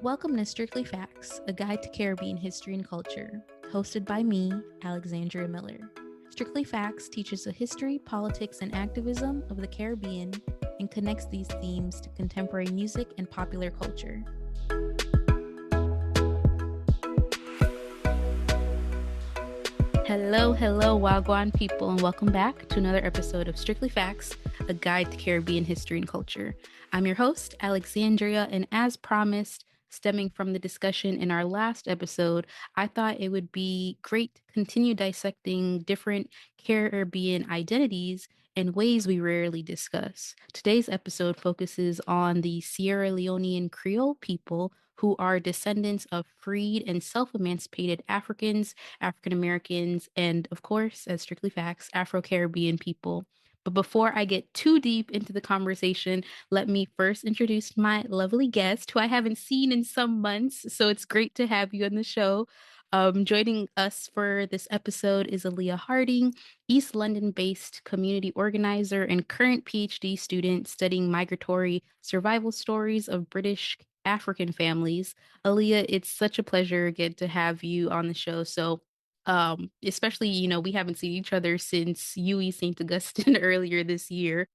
Welcome to Strictly Facts, a guide to Caribbean history and culture, hosted by me, Alexandria Miller. Strictly Facts teaches the history, politics, and activism of the Caribbean and connects these themes to contemporary music and popular culture. Hello, Wagwan people, and welcome back to another episode of Strictly Facts, a guide to Caribbean history and culture. I'm your host, Alexandria, and as promised, stemming from the discussion in our last episode, I thought it would be great to continue dissecting different Caribbean identities in ways we rarely discuss. Today's episode focuses on the Sierra Leonean Creole people who are descendants of freed and self-emancipated Africans, African Americans, and of course, as strictly facts, Afro-Caribbean people. But before I get too deep into the conversation, let me first introduce my lovely guest who I haven't seen in some months. So it's great to have you on the show. Joining us for this episode is Alya Harding, East London-based community organizer and current PhD student studying migratory survival stories of British African families. Alya, it's such a pleasure again to have you on the show. So especially, we haven't seen each other since UE St. Augustine earlier this year.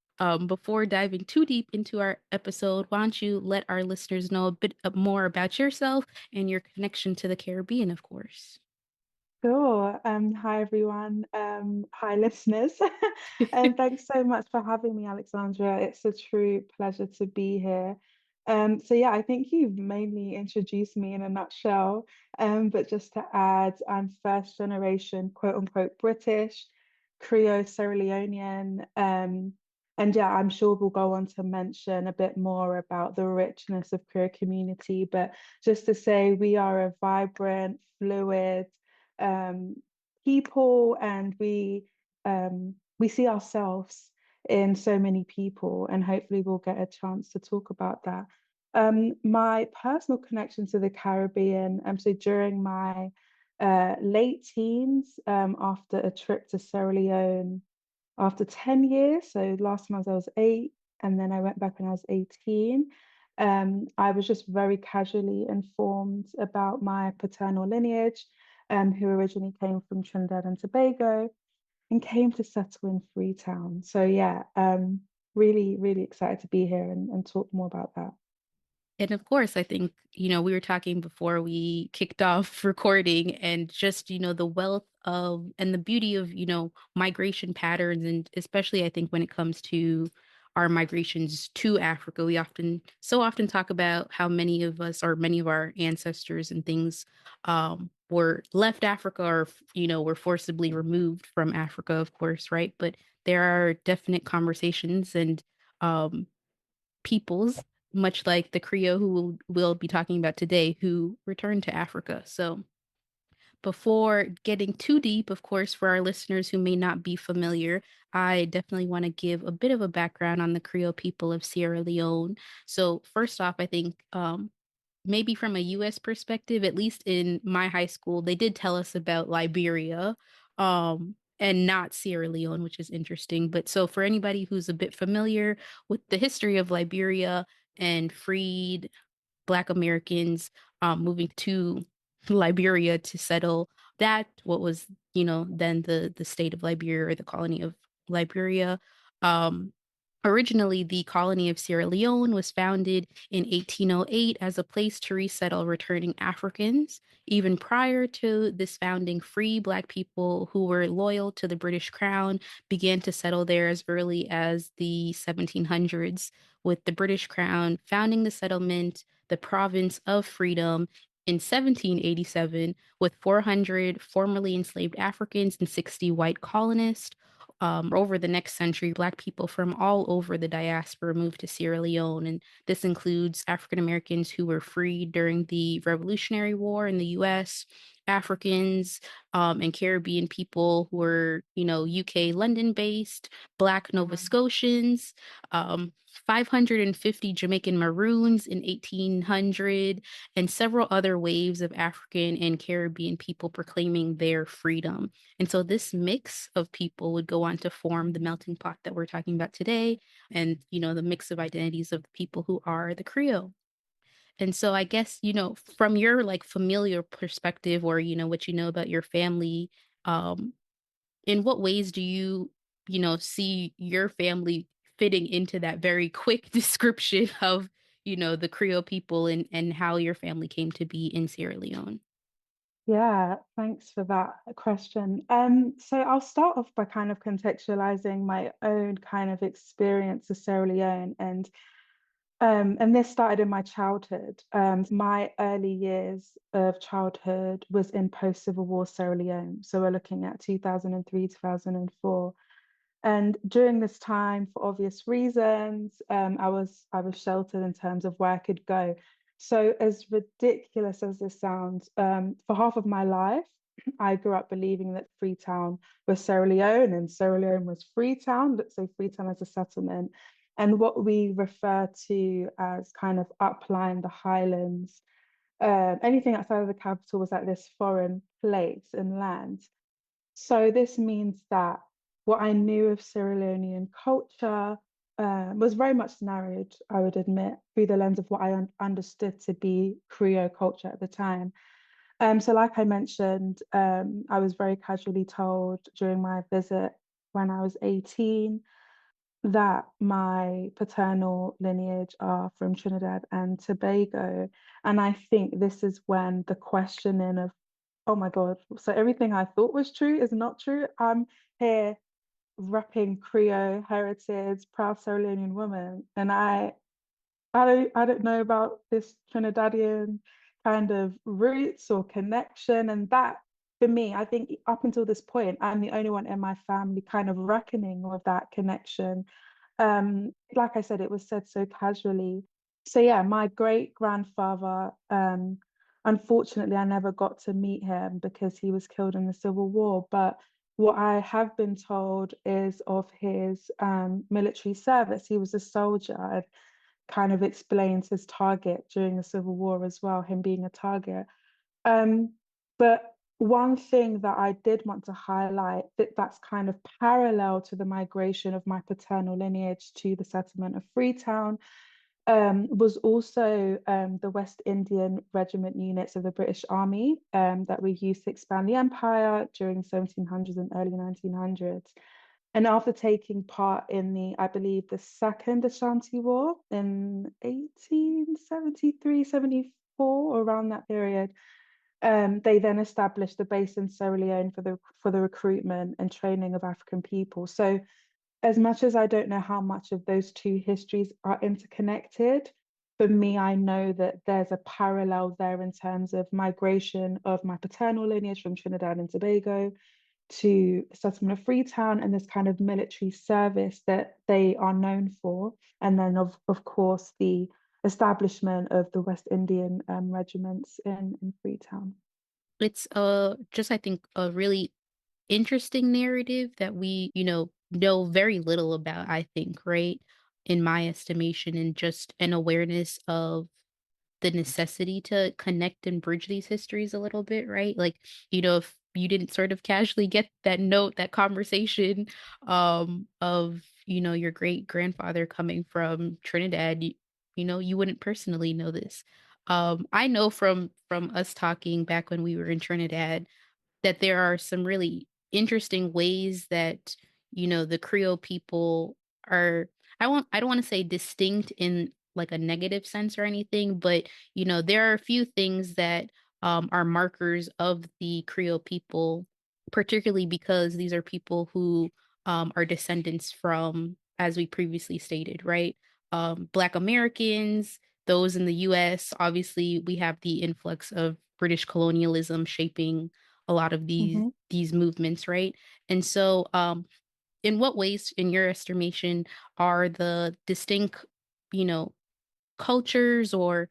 Before diving too deep into our episode, why don't you let our listeners know a bit more about yourself and your connection to the Caribbean, of course. Sure. Hi everyone. Hi listeners. And thanks so much for having me, Alexandra. It's a true pleasure to be here. So yeah, I think you've mainly introduced me in a nutshell. But just to add, I'm first generation quote unquote British, Krio, Sierra Leonean. And yeah, I'm sure we'll go on to mention a bit more about the richness of queer community. But just to say, we are a vibrant, fluid um, people, and we see ourselves in so many people, and hopefully we'll get a chance to talk about that. My personal connection to the Caribbean, so during my late teens, after a trip to Sierra Leone after 10 years, so last time I was 8, and then I went back when I was 18. I was just very casually informed about my paternal lineage, who originally came from Trinidad and Tobago and came to settle in Freetown. So yeah, really, really excited to be here and talk more about that. And of course, I think, we were talking before we kicked off recording and just, the wealth of and the beauty of, migration patterns. And especially, I think, when it comes to our migrations to Africa, we so often talk about how many of us or many of our ancestors and things were left Africa or, were forcibly removed from Africa, of course, right? But there are definite conversations and um, peoples, much like the Krio who we'll be talking about today, who returned to Africa. So before getting too deep, of course, for our listeners who may not be familiar, I definitely want to give a bit of a background on the Creole people of Sierra Leone. So first off, I think maybe from a US perspective, at least in my high school, they did tell us about Liberia, and not Sierra Leone, which is interesting. But so for anybody who's a bit familiar with the history of Liberia and freed Black Americans moving to Liberia to settle what was, then the state of Liberia or the colony of Liberia. Um, Originally, the colony of Sierra Leone was founded in 1808 as a place to resettle returning Africans. Even prior to this founding, free Black people who were loyal to the British Crown began to settle there as early as the 1700s, with the British Crown founding the settlement, the Province of Freedom, in 1787, with 400 formerly enslaved Africans and 60 white colonists. Over the next century, Black people from all over the diaspora moved to Sierra Leone, and this includes African Americans who were freed during the Revolutionary War in the US, Africans, and Caribbean people who were, UK London based, Black Nova Scotians, 550 Jamaican Maroons in 1800, and several other waves of African and Caribbean people proclaiming their freedom. And so this mix of people would go on to form the melting pot that we're talking about today, and, the mix of identities of the people who are the Creole. And so I guess, from your like familiar perspective or, what you know about your family, um, in what ways do you, see your family fitting into that very quick description of, the Creole people and how your family came to be in Sierra Leone? Yeah, thanks for that question. So I'll start off by kind of contextualizing my own kind of experience of Sierra Leone, and this started in my childhood. My early years of childhood was in post-Civil War Sierra Leone. So we're looking at 2003, 2004. And during this time, for obvious reasons, I was sheltered in terms of where I could go. So as ridiculous as this sounds, for half of my life, I grew up believing that Freetown was Sierra Leone and Sierra Leone was Freetown. Let's say Freetown as a settlement. And what we refer to as kind of upline, the highlands, anything outside of the capital was like this foreign place and land. So this means that what I knew of Sierra Leonean culture was very much narrowed, I would admit, through the lens of what I understood to be Creole culture at the time. So like I mentioned, I was very casually told during my visit when I was 18 that my paternal lineage are from Trinidad and Tobago. And I think this is when the questioning of, oh my God, so everything I thought was true is not true. I'm here repping Creole heritage, proud Sierra Leonean woman, and I don't know about this Trinidadian kind of roots or connection. And that, for me, I think up until this point, I'm the only one in my family kind of reckoning with that connection. Like I said, it was said so casually. So yeah, my great grandfather, unfortunately, I never got to meet him because he was killed in the Civil War. But what I have been told is of his military service. He was a soldier, kind of explains his target during the Civil War as well, him being a target. Um, but one thing that I did want to highlight that's kind of parallel to the migration of my paternal lineage to the settlement of Freetown was also the West Indian regiment units of the British Army that were used to expand the empire during the 1700s and early 1900s. And after taking part in I believe, the Second Ashanti War in 1873, 74, around that period, they then established a base in Sierra Leone for the recruitment and training of African people. So, as much as I don't know how much of those two histories are interconnected, for me, I know that there's a parallel there in terms of migration of my paternal lineage from Trinidad and Tobago to the settlement of Freetown and this kind of military service that they are known for. And then, of course, the establishment of the West Indian regiments in Freetown. It's just I think a really interesting narrative that we, know very little about, I think, right? In my estimation, and just an awareness of the necessity to connect and bridge these histories a little bit, right? Like, if you didn't sort of casually get that note, that conversation, of, your great grandfather coming from Trinidad, you wouldn't personally know this. I know from us talking back when we were in Trinidad that there are some really interesting ways that, the Creole people are, I don't want to say distinct in like a negative sense or anything, but there are a few things that are markers of the Creole people, particularly because these are people who are descendants from, as we previously stated, right? Black Americans, those in the US, obviously we have the influx of British colonialism shaping a lot of Hmm. these movements, right? And so, in what ways, in your estimation, are the distinct, you know, cultures or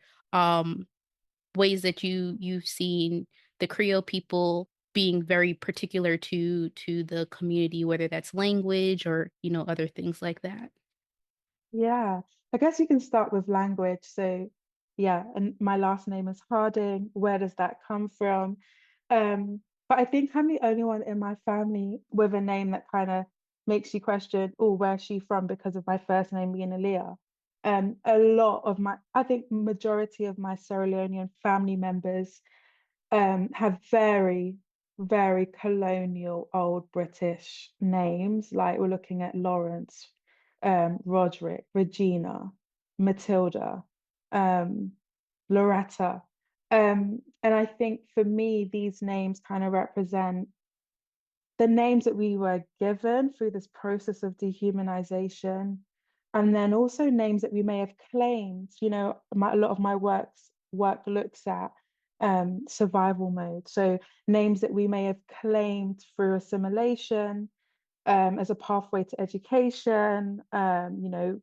ways that you've seen the Creole people being very particular to the community, whether that's language or, other things like that? Yeah, I guess you can start with language. So, yeah, and my last name is Harding. Where does that come from? But I think I'm the only one in my family with a name that kind of makes you question, oh, where's she from because of my first name being Aliyah. A lot of my, I think majority of my Sierra Leonean family members have very, very colonial old British names. Like we're looking at Lawrence, Roderick, Regina, Matilda, um, Loretta. And I think for me, these names kind of represent the names that we were given through this process of dehumanization, and then also names that we may have claimed. A lot of my work looks at survival mode. So names that we may have claimed through assimilation, as a pathway to education,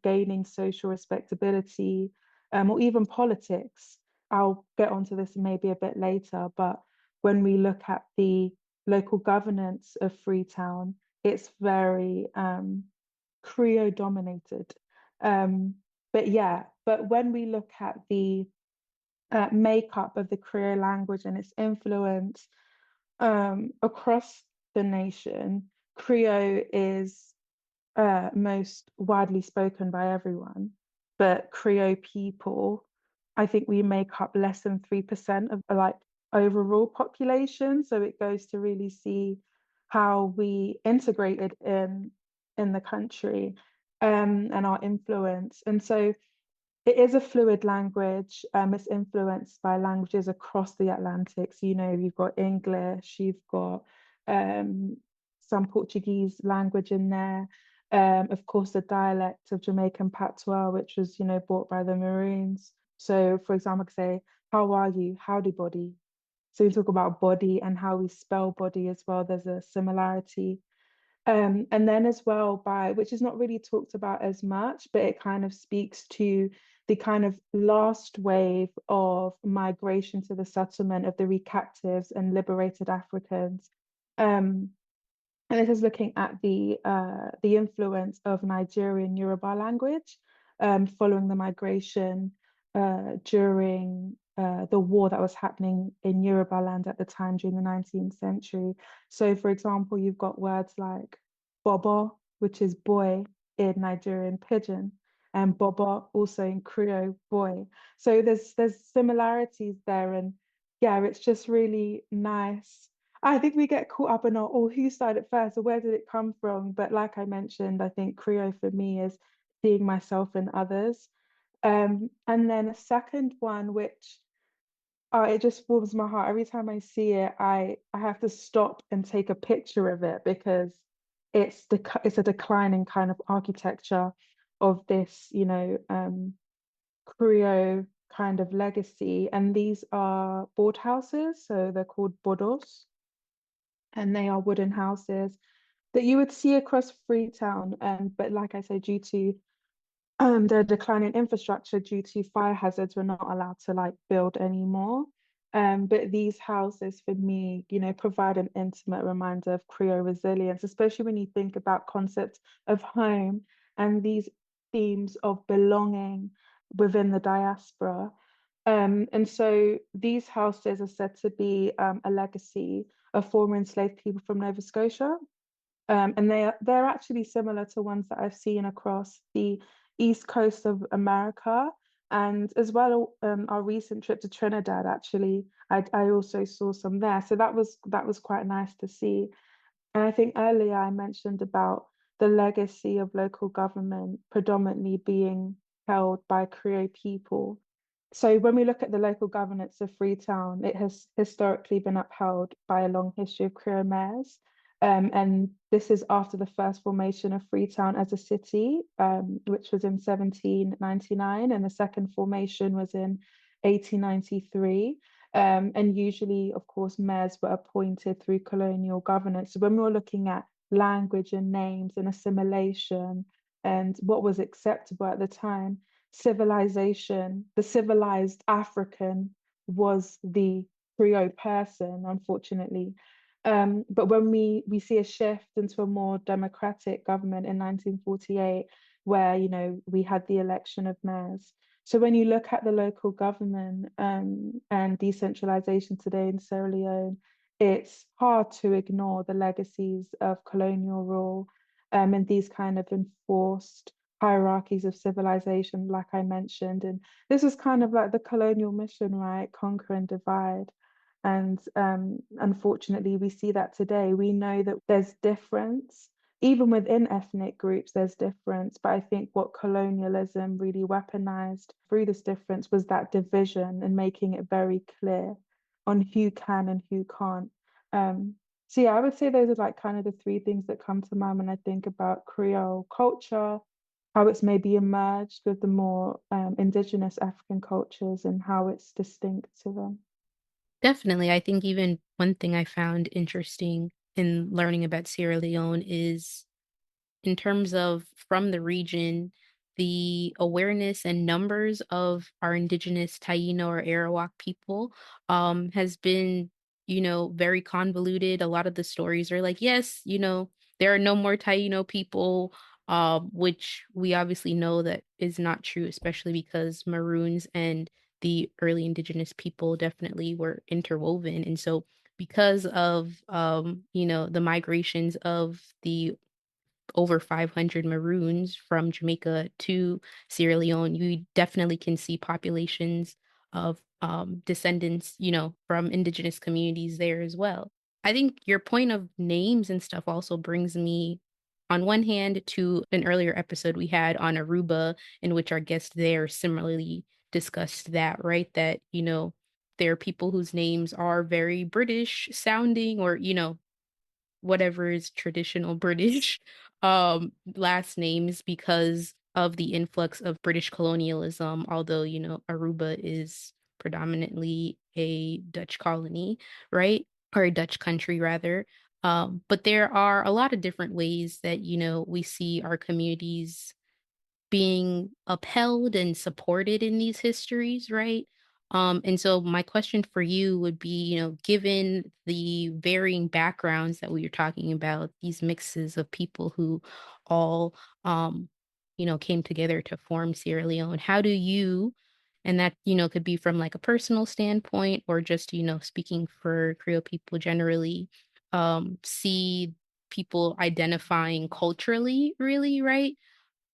gaining social respectability, or even politics. I'll get onto this maybe a bit later, but when we look at the local governance of Freetown, it's very Krio dominated. Um, but when we look at the makeup of the Creole language and its influence across the nation, Krio is most widely spoken by everyone, but Creole people, I think we make up less than 3% of like overall population. So it goes to really see how we integrated in the country, and our influence. And so it is a fluid language. It's influenced by languages across the Atlantic. So, you've got English, you've got um, some Portuguese language in there. Of course, the dialect of Jamaican Patois, which was, brought by the Maroons. So, for example, I could say, how are you? Howdy, body. So we talk about body and how we spell body as well. There's a similarity. And then as well which is not really talked about as much, but it kind of speaks to the kind of last wave of migration to the settlement of the recaptives and liberated Africans. Um, and this is looking at the influence of Nigerian Yoruba language following the migration during the war that was happening in Yoruba land at the time during the 19th century. So, for example, you've got words like Bobo, which is boy in Nigerian pidgin, and Bobo also in Creole boy. So there's similarities there, and yeah, it's just really nice. I think we get caught up in who started first or where did it come from? But like I mentioned, I think Creole for me is seeing myself in others. And then a second one, which it just warms my heart. Every time I see it, I have to stop and take a picture of it because it's a declining kind of architecture of this, Creole kind of legacy. And these are board houses, so they're called bodos, and they are wooden houses that you would see across Freetown. But like I say, due to the decline in infrastructure due to fire hazards, we're not allowed to like build anymore. But these houses for me, provide an intimate reminder of Creole resilience, especially when you think about concepts of home and these themes of belonging within the diaspora. And so these houses are said to be a legacy of former enslaved people from Nova Scotia. And they're actually similar to ones that I've seen across the east coast of America, and as well our recent trip to Trinidad. Actually, I also saw some there, so that was quite nice to see. And I think earlier I mentioned about the legacy of local government predominantly being held by Creole people. So when we look at the local governance of Freetown, it has historically been upheld by a long history of Creole mayors. And this is after the first formation of Freetown as a city, which was in 1799, and the second formation was in 1893. And usually, of course, mayors were appointed through colonial governance. So when we were looking at language and names and assimilation and what was acceptable at the time, civilization, the civilized African was the Creole person, unfortunately. But when we see a shift into a more democratic government in 1948, where we had the election of mayors. So when you look at the local government and decentralization today in Sierra Leone, it's hard to ignore the legacies of colonial rule and these kind of enforced hierarchies of civilization, like I mentioned. And this was kind of like the colonial mission, right? Conquer and divide. And unfortunately, we see that today. We know that there's difference. Even within ethnic groups, there's difference. But I think what colonialism really weaponized through this difference was that division and making it very clear on who can and who can't. Um, so yeah, I would say those are like kind of the three things that come to mind when I think about Creole culture, how it's maybe emerged with the more indigenous African cultures and how it's distinct to them. Definitely. I think even one thing I found interesting in learning about Sierra Leone is in terms of from the region, the awareness and numbers of our indigenous Taino or Arawak people has been, very convoluted. A lot of the stories are like, yes, there are no more Taino people, which we obviously know that is not true, especially because Maroons and the early indigenous people definitely were interwoven. And so because of the migrations of the over 500 Maroons from Jamaica to Sierra Leone, you definitely can see populations of descendants, from indigenous communities there as well. I think your point of names and stuff also brings me, on one hand, to an earlier episode we had on Aruba, in which our guest there similarly discussed that, right? That, there are people whose names are very British sounding or, whatever is traditional British last names because of the influx of British colonialism, although, Aruba is predominantly a Dutch colony, right? Or a Dutch country rather. But there are a lot of different ways that, we see our communities being upheld and supported in these histories, right? And so my question for you would be, given the varying backgrounds that we were talking about, these mixes of people who all, came together to form Sierra Leone, how do you, and that, could be from like a personal standpoint or just, speaking for Creole people generally, see people identifying culturally, really, right?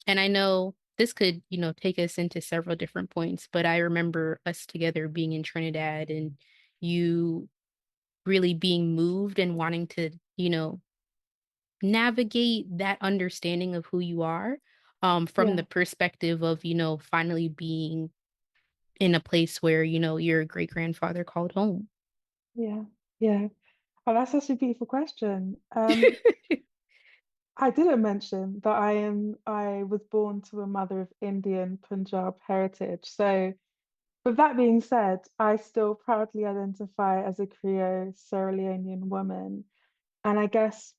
And I know this could, take us into several different points, but I remember us together being in Trinidad and you really being moved and wanting to, navigate that understanding of who you are, from the Yeah, perspective of, finally being in a place where, your great grandfather called home. yeah, yeah. Oh, that's such a beautiful question. I didn't mention that I was born to a mother of Indian Punjab heritage. So with that being said, I still proudly identify as a Creole Sierra Leonean woman. And I guess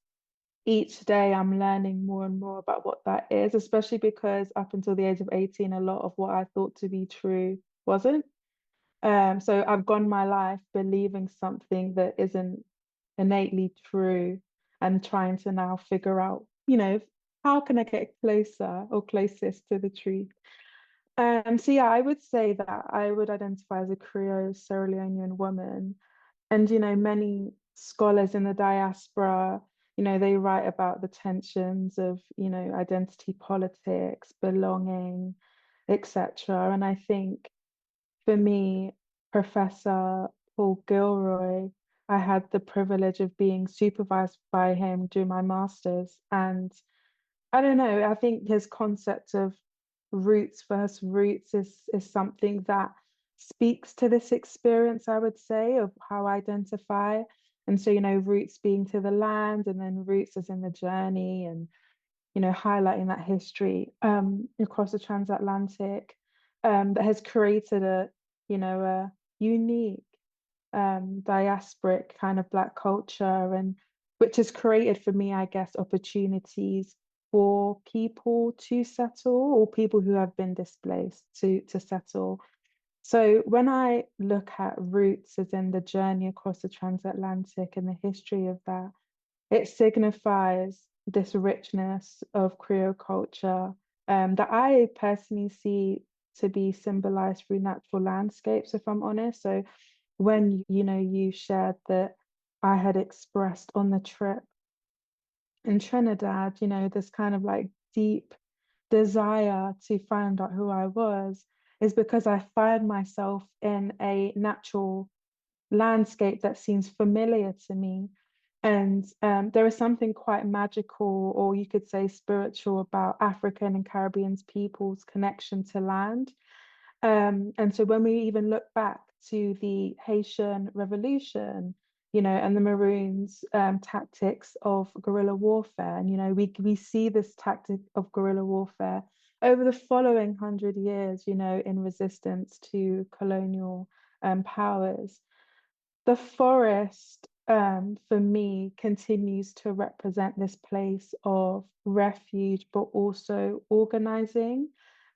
each day I'm learning more and more about what that is, especially because up until the age of 18, a lot of what I thought to be true wasn't. So I've gone my life believing something that isn't innately true and trying to now figure out, how can I get closer or closest to the truth? So yeah, I would say that I would identify as a Creole Sierra Leonean woman. And, many scholars in the diaspora, they write about the tensions of, identity politics, belonging, etc. And I think for me, Professor Paul Gilroy, I had the privilege of being supervised by him during my master's. And I don't know, I think his concept of roots versus roots is something that speaks to this experience, I would say, of how I identify. And so, roots being to the land and then roots as in the journey and, highlighting that history across the transatlantic that has created a unique diasporic kind of Black culture and which has created for me, I guess, opportunities for people to settle or people who have been displaced to settle. So when I look at roots as in the journey across the transatlantic and the history of that, it signifies this richness of Creole culture that I personally see to be symbolized through natural landscapes, if I'm honest. So when you shared that I had expressed on the trip in Trinidad, this kind of like deep desire to find out who I was is because I find myself in a natural landscape that seems familiar to me. And there is something quite magical, or you could say spiritual, about African and Caribbean people's connection to land. And so when we even look back to the Haitian Revolution, and the Maroons' tactics of guerrilla warfare, and we see this tactic of guerrilla warfare over the following 100 years, in resistance to colonial powers. The forest, for me, continues to represent this place of refuge, but also organizing.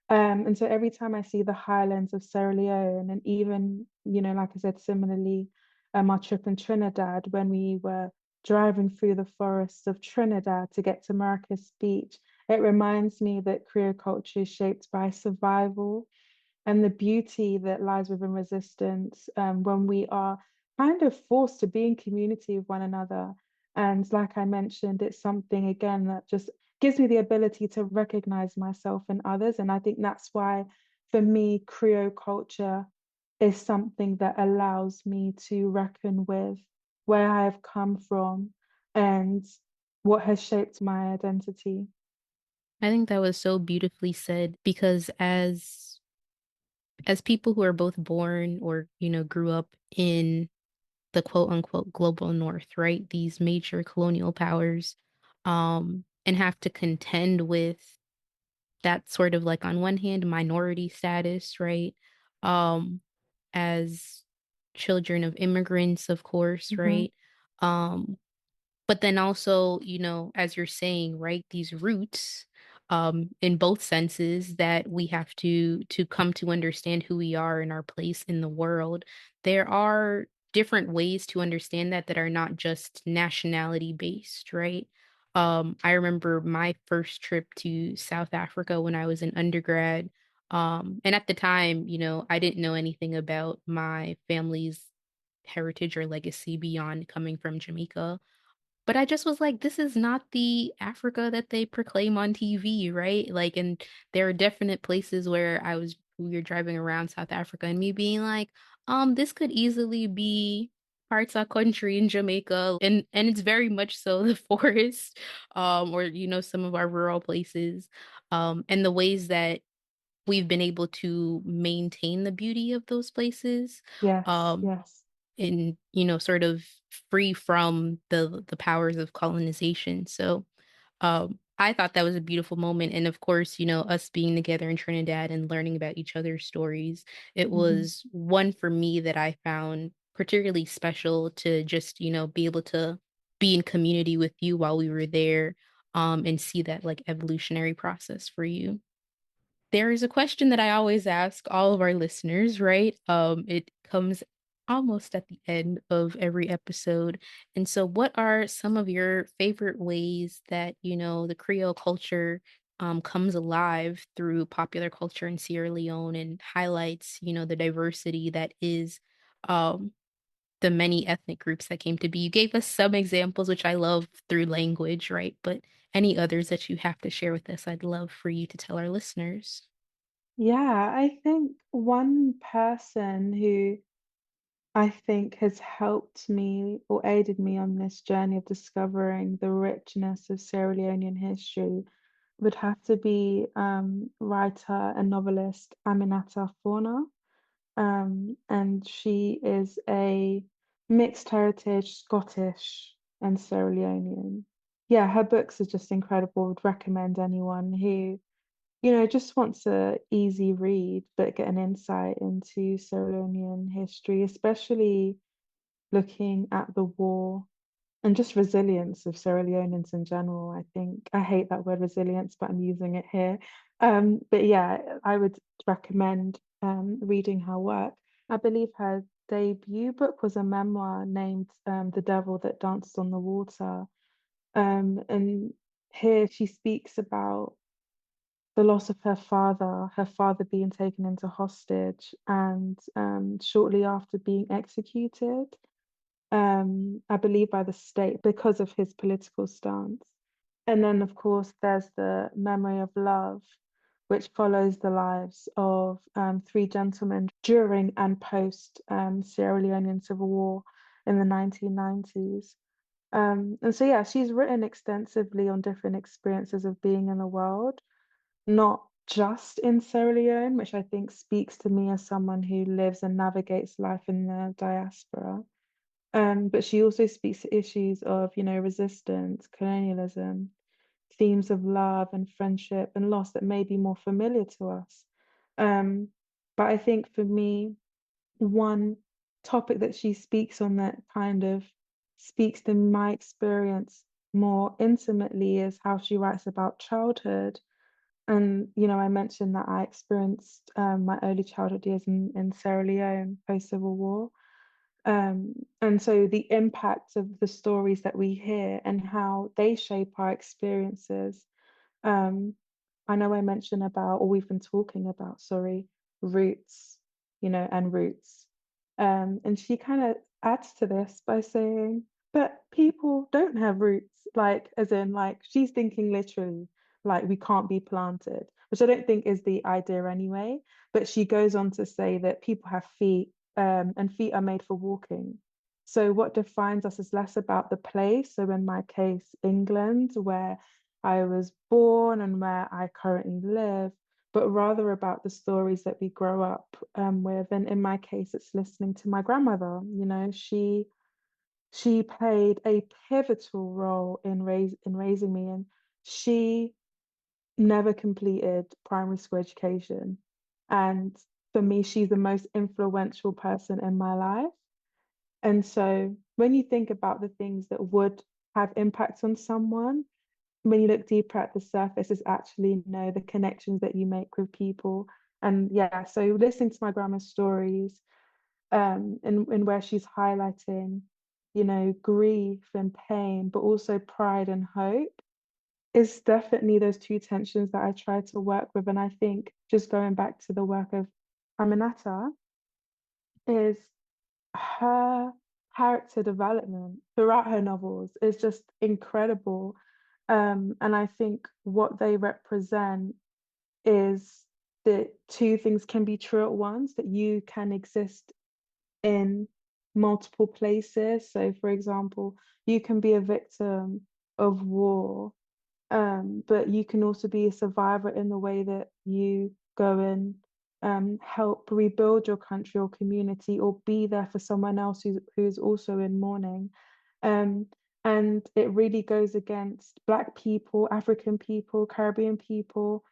And so every time I see the highlands of Sierra Leone, and even, like I said, similarly, our trip in Trinidad, when we were driving through the forests of Trinidad to get to Marcus Beach, it reminds me that Creole culture is shaped by survival and the beauty that lies within resistance, when we are kind of forced to be in community with one another. And like I mentioned, it's something again that just gives me the ability to recognize myself in others. And I think that's why, for me, Creole culture is something that allows me to reckon with where I have come from and what has shaped my identity. I think that was so beautifully said because as people who are both born or, grew up in the quote unquote global north, right? These major colonial powers, and have to contend with that sort of like on one hand minority status, right? Um, as children of immigrants, of course, Hmm. right? Um, but then also, as you're saying, right, these roots, in both senses that we have to come to understand who we are and our place in the world. There are different ways to understand that are not just nationality based, right? I remember my first trip to South Africa when I was an undergrad. And at the time, I didn't know anything about my family's heritage or legacy beyond coming from Jamaica. But I just was like, this is not the Africa that they proclaim on TV, right? Like, and there are definite places where we were driving around South Africa and me being like, this could easily be parts of country in Jamaica. And it's very much so the forest, or, some of our rural places. And the ways that we've been able to maintain the beauty of those places. Yes, Um, yes. and sort of free from the powers of colonization. So I thought that was a beautiful moment. And of course, us being together in Trinidad and learning about each other's stories, it Mhm. was one for me that I found particularly special to just, be able to be in community with you while we were there, and see that like evolutionary process for you. There is a question that I always ask all of our listeners, right? It comes almost at the end of every episode. And so what are some of your favorite ways that, the Creole culture comes alive through popular culture in Sierra Leone and highlights, the diversity that is um the many ethnic groups that came to be? You gave us some examples, which I love through language, right? But any others that you have to share with us, I'd love for you to tell our listeners. Yeah, I think one person who I think has helped me or aided me on this journey of discovering the richness of Sierra Leonean history would have to be writer and novelist Aminata Forna. And she is a mixed heritage Scottish and Sierra Leonean. Yeah, her books are just incredible. Would recommend anyone who just wants a easy read, but get an insight into Sierra Leonean history, especially looking at the war and just resilience of Sierra Leoneans in general. I think I hate that word resilience, but I'm using it here. But yeah, I would recommend reading her work. I believe her debut book was a memoir named The Devil That Danced on the Water. And here she speaks about the loss of her father being taken into hostage, and shortly after being executed, I believe by the state because of his political stance. And then, of course, there's the memory of love. which follows the lives of three gentlemen during and post Sierra Leonean Civil War in the 1990s. And so, yeah, she's written extensively on different experiences of being in the world, not just in Sierra Leone, which I think speaks to me as someone who lives and navigates life in the diaspora. But she also speaks to issues of, resistance, colonialism, themes of love and friendship and loss that may be more familiar to us. Um, but I think for me, one topic that she speaks on that kind of speaks to my experience more intimately is how she writes about childhood. And, I mentioned that I experienced my early childhood years in Sierra Leone post-Civil War. And so the impact of the stories that we hear and how they shape our experiences. Um, I know I mentioned about, or we've been talking about, sorry, roots, and roots. And she kind of adds to this by saying, but people don't have roots, like, as in, like, she's thinking literally, like, we can't be planted, which I don't think is the idea anyway. But she goes on to say that people have feet, and feet are made for walking. So what defines us is less about the place. So in my case, England, where I was born and where I currently live, but rather about the stories that we grow up with. And in my case, it's listening to my grandmother. She played a pivotal role in raising me, and she never completed primary school education. And for me, she's the most influential person in my life. And so when you think about the things that would have impact on someone, when you look deeper at the surface, is actually, the connections that you make with people. And yeah, so listening to my grandma's stories, and where she's highlighting, grief and pain, but also pride and hope, is definitely those two tensions that I try to work with. And I think just going back to the work of Aminata is her character development throughout her novels is just incredible. And I think what they represent is that two things can be true at once, that you can exist in multiple places. So, for example, you can be a victim of war, but you can also be a survivor in the way that you go and help rebuild your country or community, or be there for someone else who's also in mourning. Um, and it really goes against Black people, African people, Caribbean people,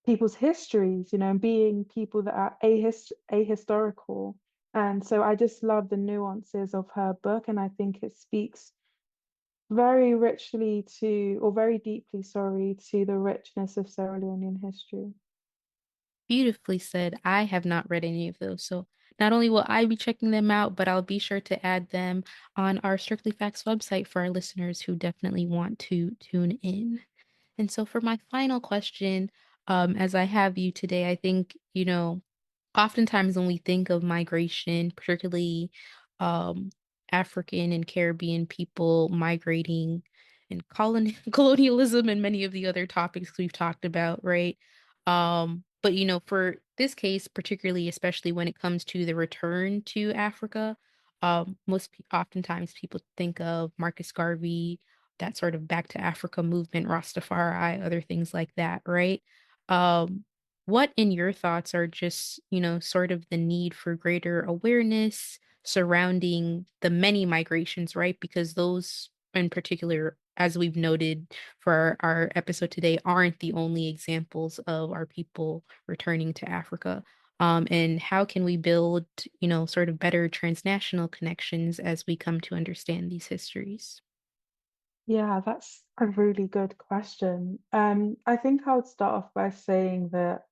people's histories, and being people that are ahistorical. And so I just love the nuances of her book, and I think it speaks very richly to, or very deeply, sorry, to the richness of Sierra Leonean history. Beautifully said. I have not read any of those. So not only will I be checking them out, but I'll be sure to add them on our Strictly Facts website for our listeners who definitely want to tune in. And so for my final question, as I have you today, I think, oftentimes when we think of migration, particularly um, African and Caribbean people migrating and colonialism and many of the other topics we've talked about, right? But for this case, particularly, especially when it comes to the return to Africa, oftentimes people think of Marcus Garvey, that sort of back to Africa movement, Rastafari, other things like that, right? Um, what in your thoughts are just, sort of the need for greater awareness surrounding the many migrations, right? Because those in particular, as we've noted for our episode today, aren't the only examples of our people returning to Africa. And how can we build, sort of better transnational connections as we come to understand these histories? Yeah, that's a really good question. I think I would start off by saying that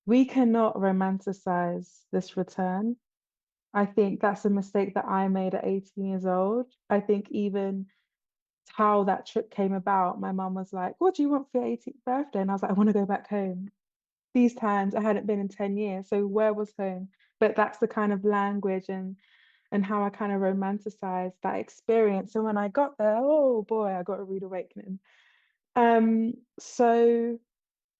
we cannot romanticize this return. I think that's a mistake that I made at 18 years old. I think even how that trip came about, my mum was like, "What do you want for your 18th birthday?" And I was like, "I want to go back home." These times I hadn't been in 10 years, so where was home? But that's the kind of language and how I kind of romanticized that experience. And when I got there, oh boy, I got a rude awakening. So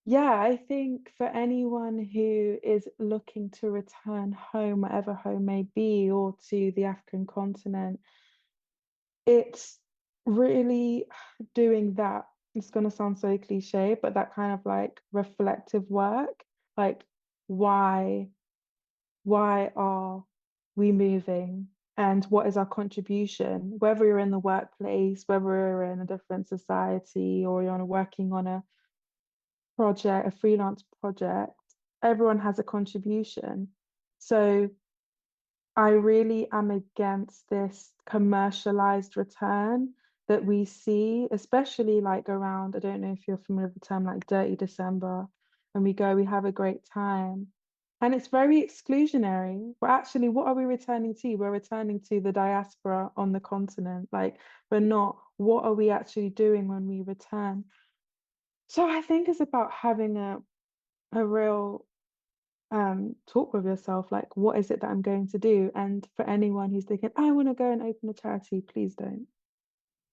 Yeah, I think for anyone who is looking to return home, whatever home may be, or to the African continent, it's really doing that. It's going to sound so cliche, but that kind of like reflective work, like why why are we moving and what is our contribution, whether you're in the workplace, whether you're in a different society, or you're working on a project, a freelance project, everyone has a contribution. So I really am against this commercialized return that we see, especially like around, I don't know if you're familiar with the term like Dirty December, and we go, we have a great time. And it's very exclusionary. But actually, what are we returning to? We're returning to the diaspora on the continent. Like, we're not, what are we actually doing when we return? So I think it's about having a real talk with yourself, like what is it that I'm going to do? And for anyone who's thinking, I want to go and open a charity, please don't.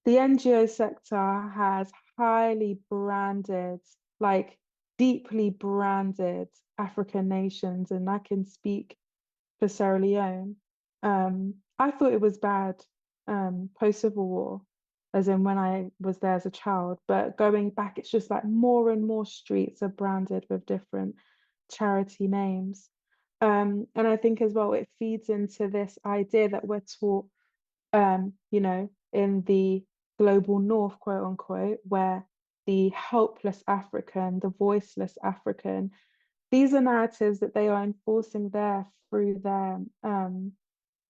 The NGO sector has highly branded, like deeply branded African nations, and I can speak for Sierra Leone. I thought it was bad post-Civil War, as in when I was there as a child. But going back, it's just like more and more streets are branded with different charity names. And I think as well, it feeds into this idea that we're taught, in the global north, quote unquote, where the helpless African, the voiceless African, these are narratives that they are enforcing there through their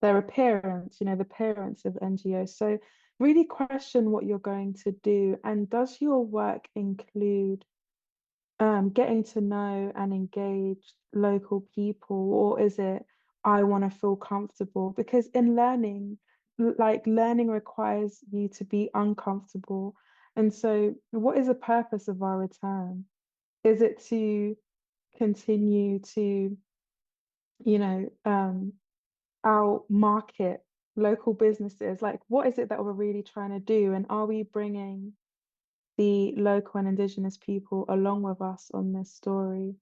appearance, the appearance of NGOs. So really question what you're going to do, and does your work include getting to know and engage local people, or is it I want to feel comfortable? Because in learning, like learning requires you to be uncomfortable. And so, what is the purpose of our return? Is it to continue to, you know, out market local businesses? Like, what is it that we're really trying to do? And are we bringing the local and indigenous people along with us on this story?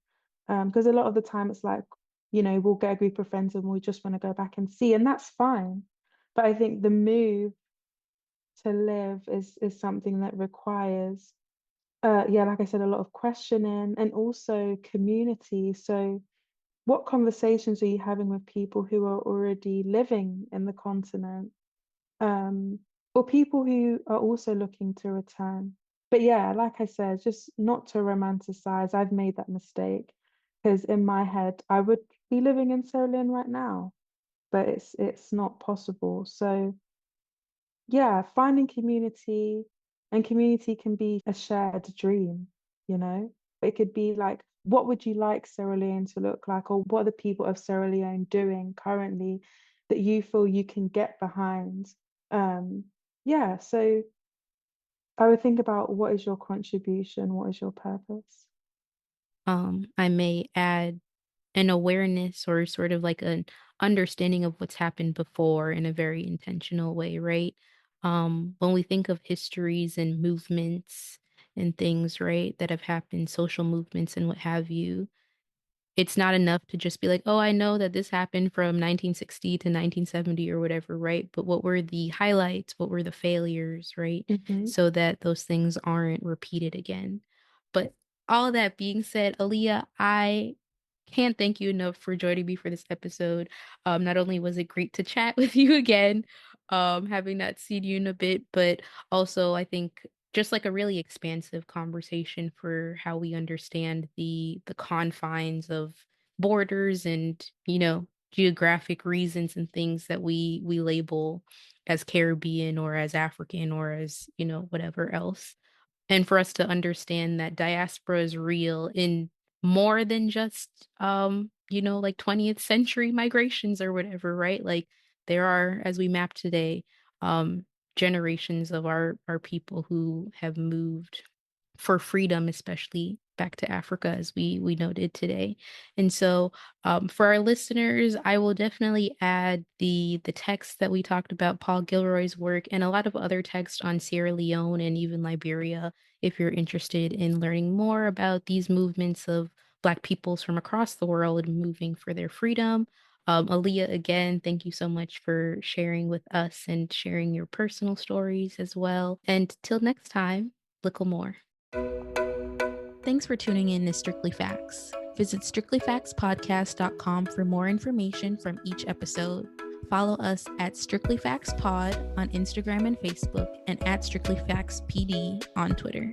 Because a lot of the time it's like, we'll get a group of friends and we just want to go back and see, and that's fine. But I think the move to live is something that requires, yeah, like I said, a lot of questioning and also community. So what conversations are you having with people who are already living in the continent, um, or people who are also looking to return? But yeah, like I said, just not to romanticize. I've made that mistake because in my head, I would be living in Sierra Leone right now, but it's not possible. So yeah, finding community, and community can be a shared dream, you know? It could be like, what would you like Sierra Leone to look like? Or what are the people of Sierra Leone doing currently that you feel you can get behind? Um, yeah, so I would think about what is your contribution? What is your purpose? I may add an awareness or sort of like an understanding of what's happened before in a very intentional way, right? When we think of histories and movements and things, right, that have happened, social movements and what have you, it's not enough to just be like, oh, I know that this happened from 1960 to 1970 or whatever, right? But what were the highlights? What were the failures, right? Hmm. So that those things aren't repeated again. But all that being said, Aaliyah, I can't thank you enough for joining me for this episode. Not only was it great to chat with you again, having not seen you in a bit, but also I think just like a really expansive conversation for how we understand the confines of borders and, geographic reasons and things that we label as Caribbean or as African or as, whatever else. And for us to understand that diaspora is real in more than just like 20th century migrations or whatever, right? Like there are, as we map today, um generations of our people who have moved for freedom, especially back to Africa, as we noted today. And so, for our listeners, I will definitely add the text that we talked about, Paul Gilroy's work, and a lot of other texts on Sierra Leone and even Liberia, if you're interested in learning more about these movements of Black peoples from across the world moving for their freedom. Aliyah, again, thank you so much for sharing with us and sharing your personal stories as well. And till next time, Lickle more. Thanks for tuning in to Strictly Facts. Visit strictlyfactspodcast.com for more information from each episode. Follow us at Strictly Facts Pod on Instagram and Facebook, and at Strictly Facts PD on Twitter.